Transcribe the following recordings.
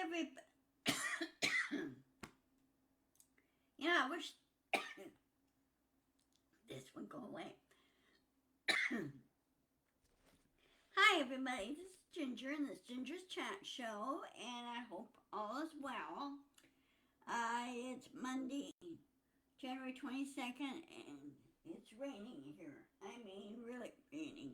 every. I wish this would go away. Hi, everybody. This is Ginger, and this is Ginger's Chat Show, and I hope all is well. It's Monday, January 22nd, and it's raining here. I mean, really raining.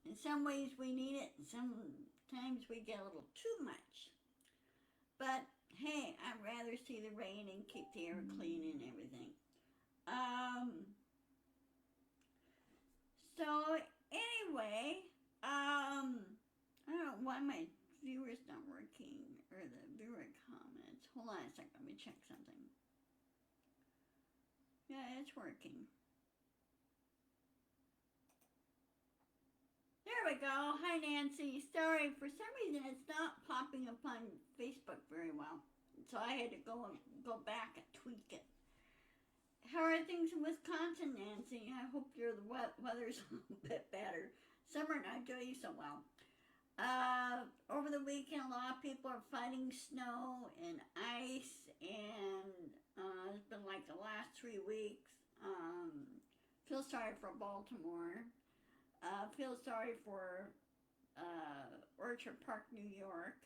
In some ways, we need it, and sometimes we get a little too much. But hey, I'd rather see the rain and keep the air clean and everything. So anyway, I don't know why my viewer's not working, or the viewer comments. Hold on a second, let me check something. Yeah, it's working. There we go. Hi, Nancy. Sorry, for some reason it's not popping up on Facebook very well. So I had to go back and tweak it. How are things in Wisconsin, Nancy? I hope the weather's a little bit better. Summer not doing so well. Over the weekend, a lot of people are fighting snow and ice, and it's been like the last 3 weeks. Feel sorry for Baltimore. Feel sorry for Orchard Park, New York.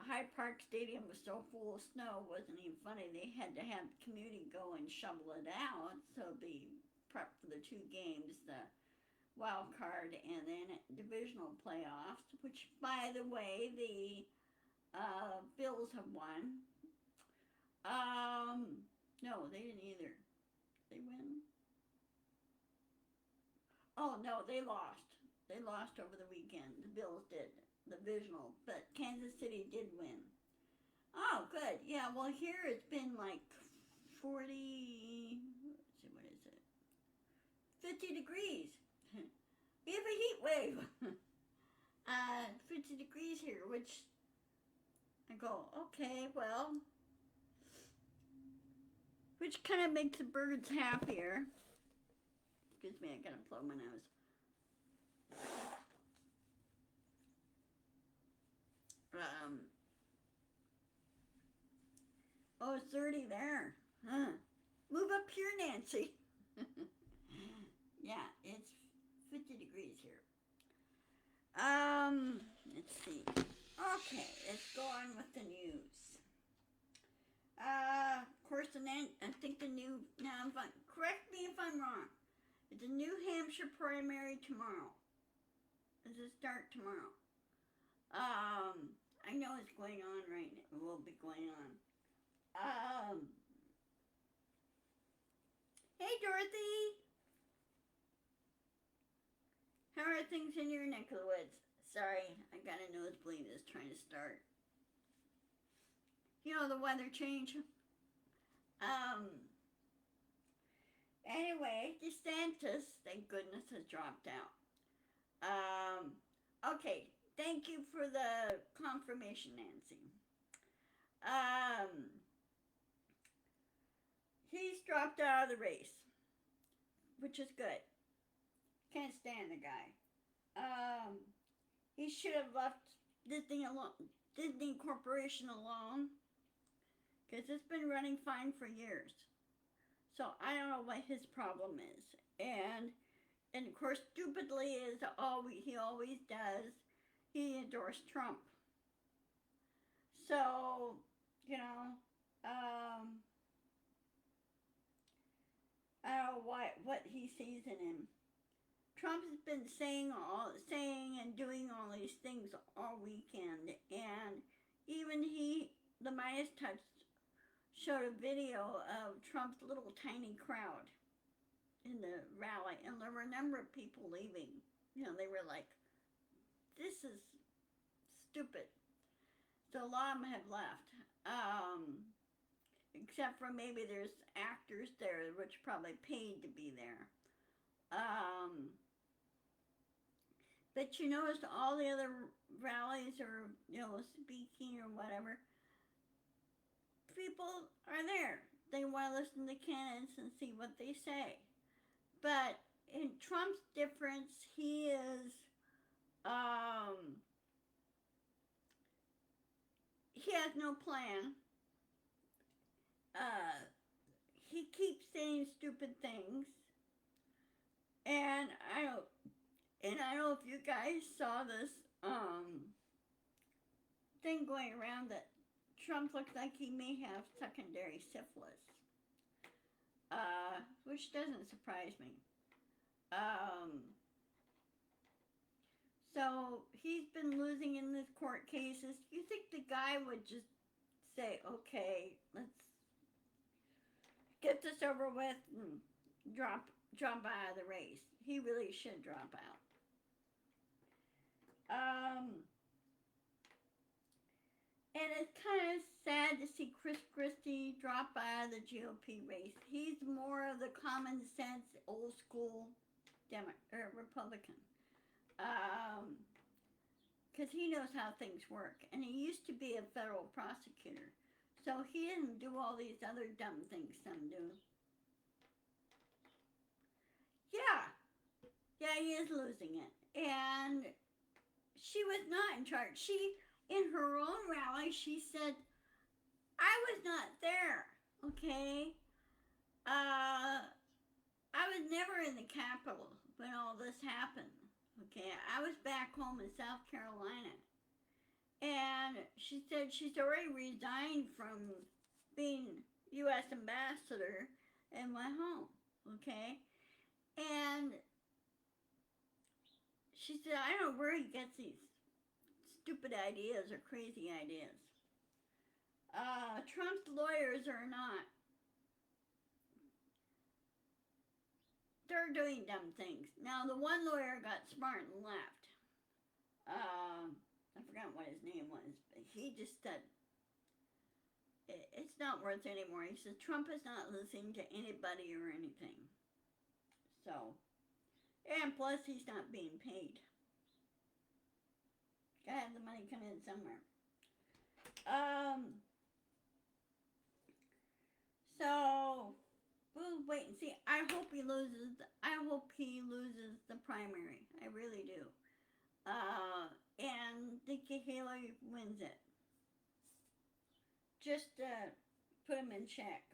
Hyde Park Stadium was so full of snow, it wasn't even funny. They had to have the community go and shovel it out, so the prep for the 2 games, the wild card and then divisional playoffs, which, by the way, the Bills have won. No, they didn't either. They win? Oh, no, they lost. They lost over the weekend. The Bills did. The divisional. But Kansas City did win. Oh, good. Yeah, well, here it's been like 40... Let's see, what is it? 50 degrees. We have a heat wave. 50 degrees here, which I go, okay, well, which kind of makes the birds happier. Excuse me, I gotta blow my nose. Oh, it's 30 there. Huh. Move up here, Nancy. Yeah, it's 50 degrees here. Let's see. Okay, let's go on with the news. Of course, I think the new, now, correct me if I'm wrong. It's a New Hampshire primary tomorrow. Does it start tomorrow? I know it's going on right now. It will be going on. Hey, Dorothy. How are things in your neck of the woods? Sorry, I got a nosebleed that's trying to start. You know, the weather change. Anyway, DeSantis, thank goodness, has dropped out. Okay, thank you for the confirmation, Nancy. He's dropped out of the race, which is good. Can't stand the guy. He should have left Disney Corporation alone, because it's been running fine for years. So I don't know what his problem is. And of course, stupidly, he always does, he endorsed Trump. So, I don't know what he sees in him. Trump has been saying and doing all these things all weekend, and even the Midas Touch showed a video of Trump's little tiny crowd in the rally, and there were a number of people leaving. They were like, this is stupid. So a lot of them have left. Except for maybe there's actors there, which probably paid to be there. But you notice all the other rallies or, speaking or whatever, people are there. They want to listen to candidates and see what they say. But in Trump's difference, he is, he has no plan. He keeps saying stupid things, and I don't know if you guys saw this thing going around that Trump looks like he may have secondary syphilis, which doesn't surprise me. So he's been losing in these court cases. You think the guy would just say, okay, let's get this over with and drop out of the race? He really should drop out. And it's kind of sad to see Chris Christie drop out of the GOP race. He's more of the common sense, old school Republican. Because he knows how things work. And he used to be a federal prosecutor. So he didn't do all these other dumb things some do. Yeah, he is losing it. And she was not in charge. In her own rally, she said, I was not there, okay? I was never in the Capitol when all this happened, okay? I was back home in South Carolina. And she said she's already resigned from being U.S. ambassador and went home, okay? And she said, I don't know where he gets these stupid ideas or crazy ideas. Trump's lawyers are not. They're doing dumb things. Now, the one lawyer got smart and left. I forgot what his name was, but he just said, it's not worth it anymore. He says, Trump is not listening to anybody or anything. So, and plus he's not being paid. Gotta have the money come in somewhere. So we'll wait and see. I hope he loses the primary. I really do. And Nikki Haley wins it. Just put him in check.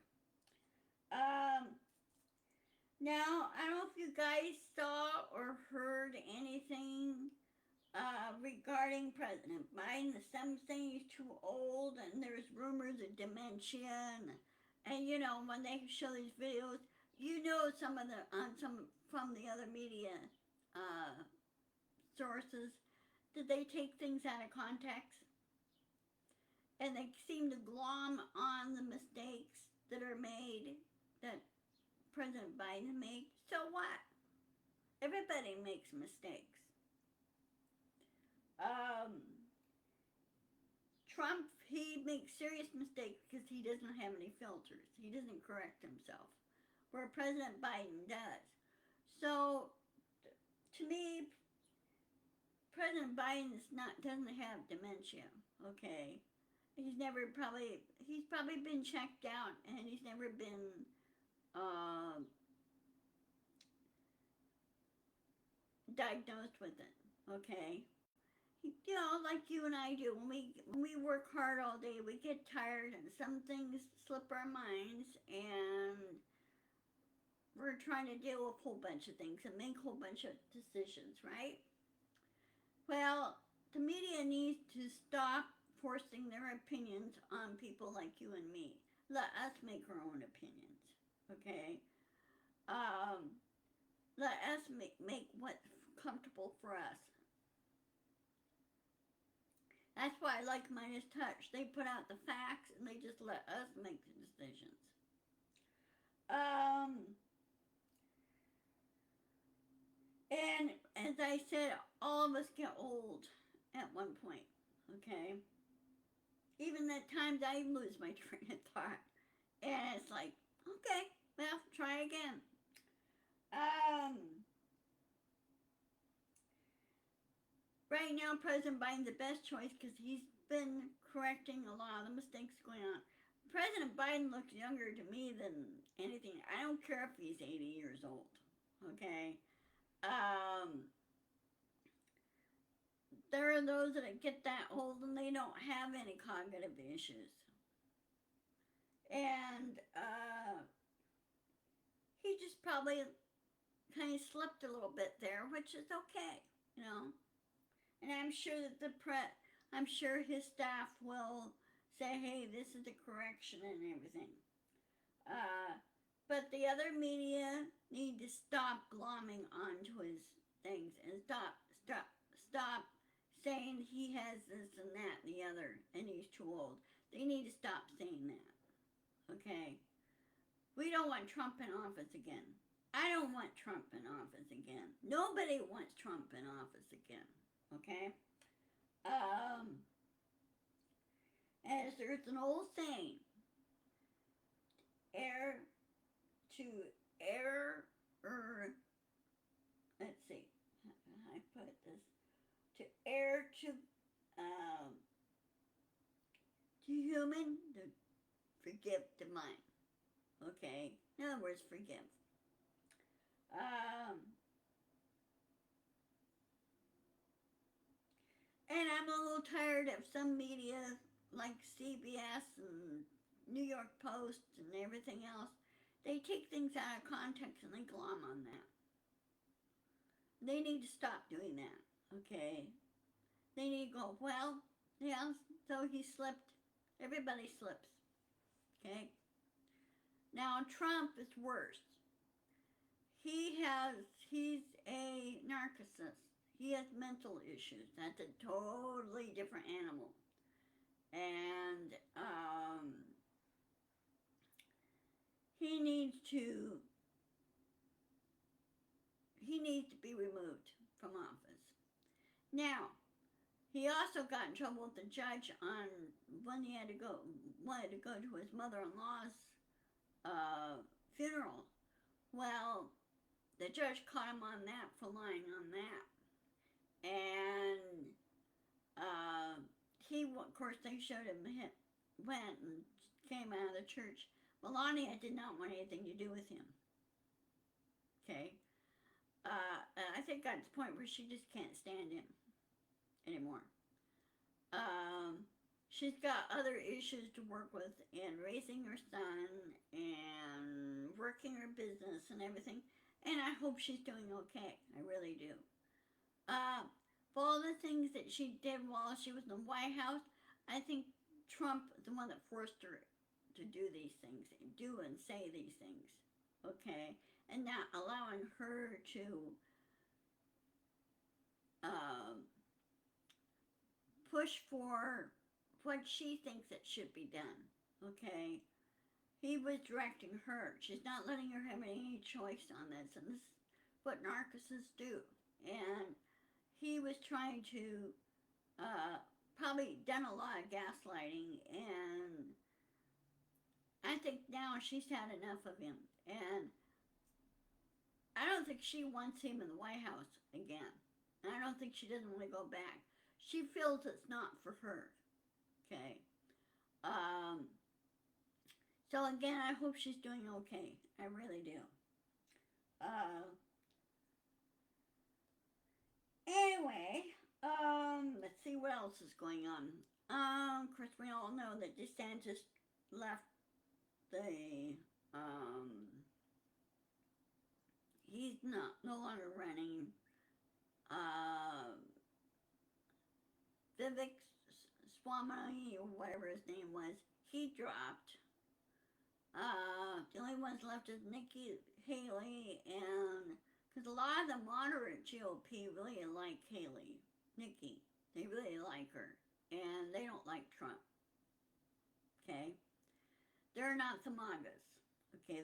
Now, I don't know if you guys saw or heard anything regarding President Biden. Some saying he's too old, and there's rumors of dementia, and you know, when they show these videos, you know, some from the other media sources, that they take things out of context, and they seem to glom on the mistakes that are made, that President Biden made. So what? Everybody makes mistakes. Trump, he makes serious mistakes because he doesn't have any filters. He doesn't correct himself, where President Biden does. So, to me, President Biden doesn't have dementia. Okay, he's probably been checked out, and he's never been diagnosed with it. Okay. You know, like you and I do, when we work hard all day, we get tired, and some things slip our minds, and we're trying to deal with a whole bunch of things and make a whole bunch of decisions, right? Well, the media needs to stop forcing their opinions on people like you and me. Let us make our own opinions, okay? Let us make what's comfortable for us. That's why I like Midas Touch. They put out the facts, and they just let us make the decisions. And as I said, all of us get old at one point, okay? Even at times I lose my train of thought. And it's like, okay, well, try again. Right now, President Biden's the best choice because he's been correcting a lot of the mistakes going on. President Biden looks younger to me than anything. I don't care if he's 80 years old, okay? there are those that get that old and they don't have any cognitive issues. And he just probably kind of slipped a little bit there, which is okay, you know. And I'm sure that I'm sure his staff will say, hey, this is the correction and everything. But the other media need to stop glomming onto his things and stop saying he has this and that and the other and he's too old. They need to stop saying that. Okay? We don't want Trump in office again. I don't want Trump in office again. Nobody wants Trump in office again. Okay? As there's an old saying, let's see, how I put this, to err to human, to forgive divine. Okay? In other words, forgive. And I'm a little tired of some media like CBS and New York Post and everything else. They take things out of context and they glom on that. They need to stop doing that, okay? They need to go, well, yeah, so he slipped. Everybody slips, okay? Now, Trump is worse. He's a narcissist. He has mental issues. That's a totally different animal. And he needs to be removed from office. Now, he also got in trouble with the judge on when he wanted to go to his mother-in-law's funeral. Well, the judge caught him on that for lying on that. And of course, they showed him, went and came out of the church. Melania did not want anything to do with him. Okay? And I think got to the point where she just can't stand him anymore. She's got other issues to work with in raising her son and working her business and everything. And I hope she's doing okay. I really do. For all the things that she did while she was in the White House, I think Trump is the one that forced her to do these things, do and say these things, okay? And not allowing her to push for what she thinks that should be done, okay? He was directing her. She's not letting her have any choice on this, and this is what narcissists do. And he was trying to probably done a lot of gaslighting, and I think now she's had enough of him. And I don't think she wants him in the White House again. And I don't think she doesn't want to go back. She feels it's not for her. Okay. So again, I hope she's doing okay. I really do. Anyway, let's see what else is going on. Of course, we all know that DeSantis left the, he's no longer running. Vivek Swamy, or whatever his name was, he dropped. The only ones left is Nikki Haley, and because a lot of the moderate GOP really like Nikki. They really like her, and they don't like Trump. Okay? They're not the MAGAs. Okay?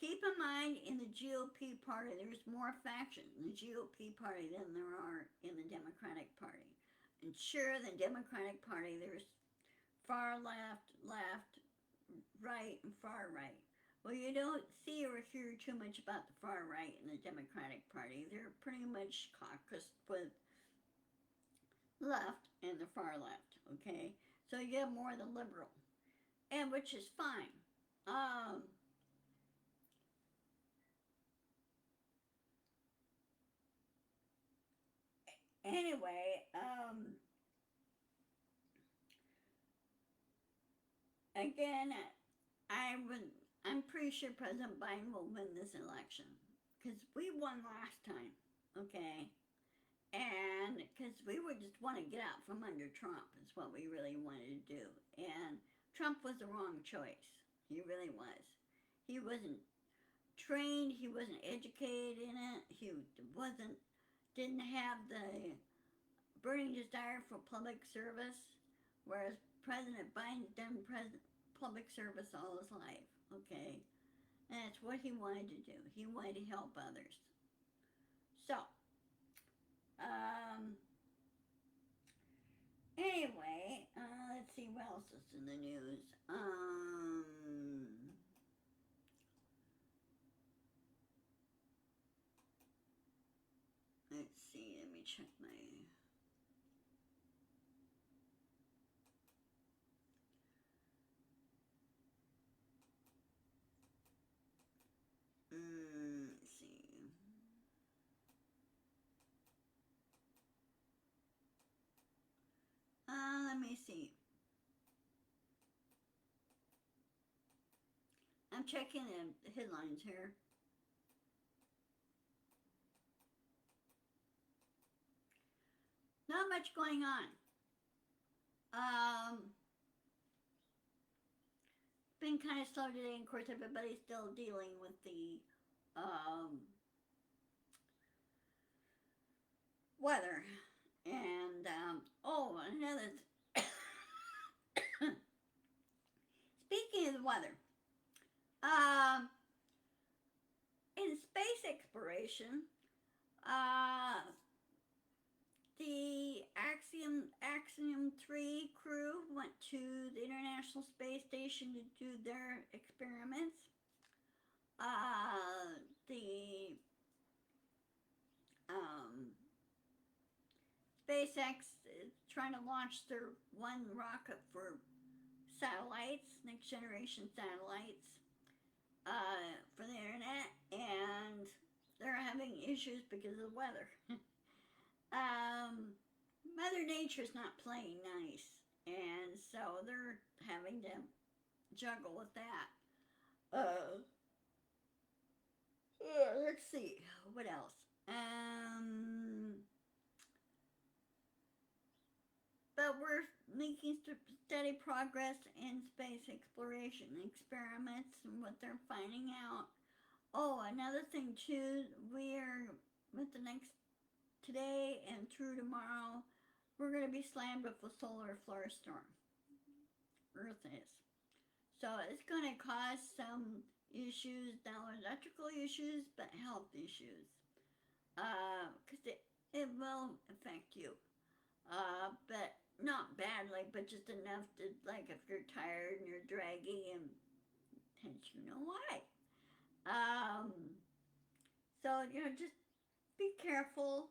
Keep in mind, in the GOP party, there's more factions in the GOP party than there are in the Democratic Party. And sure, the Democratic Party, there's far left, right, and far right. Well, you don't see or hear too much about the far right in the Democratic Party. They're pretty much caucused with left and the far left, okay? So you have more of the liberal, and which is fine. Anyway, again, I'm pretty sure President Biden will win this election because we won last time, okay? And because we would just want to get out from under Trump is what we really wanted to do. And Trump was the wrong choice. He really was. He wasn't trained. He wasn't educated in it. He didn't have the burning desire for public service, whereas President Biden's done public service all his life, okay? And that's what he wanted to do. He wanted to help others. So, anyway, let's see what else is in the news. Let's see, let me check my... let's see. Let me see. I'm checking the headlines here. Not much going on. Been kind of slow today. Of course, everybody's still dealing with the weather. And, another speaking of the weather, in space exploration, the Axiom 3 crew went to the International Space Station to do their experiments. The SpaceX is trying to launch their one rocket for satellites, next generation satellites, for the internet, and they're having issues because of the weather. Mother Nature's not playing nice, and so they're having to juggle with that. Let's see, what else? But we're making steady progress in space exploration experiments and what they're finding out. Oh, another thing too, we're with the next today and through tomorrow, we're going to be slammed with a solar flare storm. Earth is. So it's going to cause some issues, not electrical issues, but health issues. Because it will affect you. But not badly, but just enough to, like, if you're tired and you're draggy, and you know why. So, just be careful.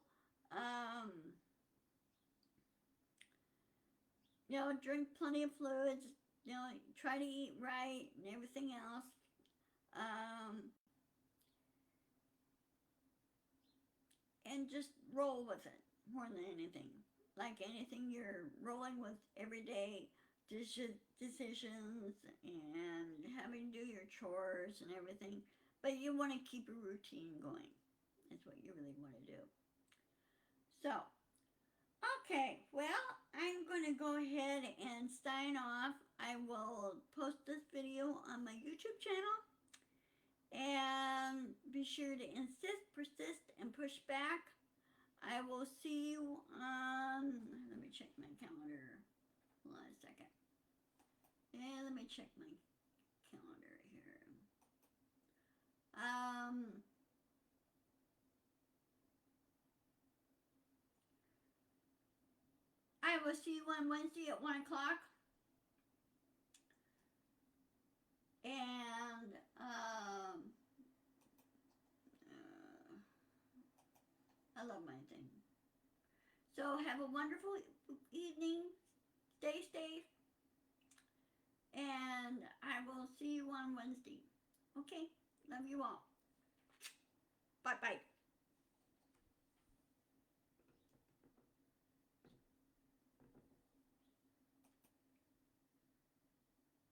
Drink plenty of fluids. Try to eat right and everything else. And just roll with it more than anything. Like anything you're rolling with everyday decisions and having to do your chores and everything. But you want to keep a routine going. That's what you really want to do. So, okay, well, I'm going to go ahead and sign off. I will post this video on my YouTube channel. And be sure to insist, persist, and push back. I will see you on, let me check my calendar. Hold on a second. Yeah, let me check my calendar here. I will see you on Wednesday at 1 o'clock. And, I love my thing. So have a wonderful evening. Stay safe. And I will see you on Wednesday. Okay? Love you all. Bye-bye.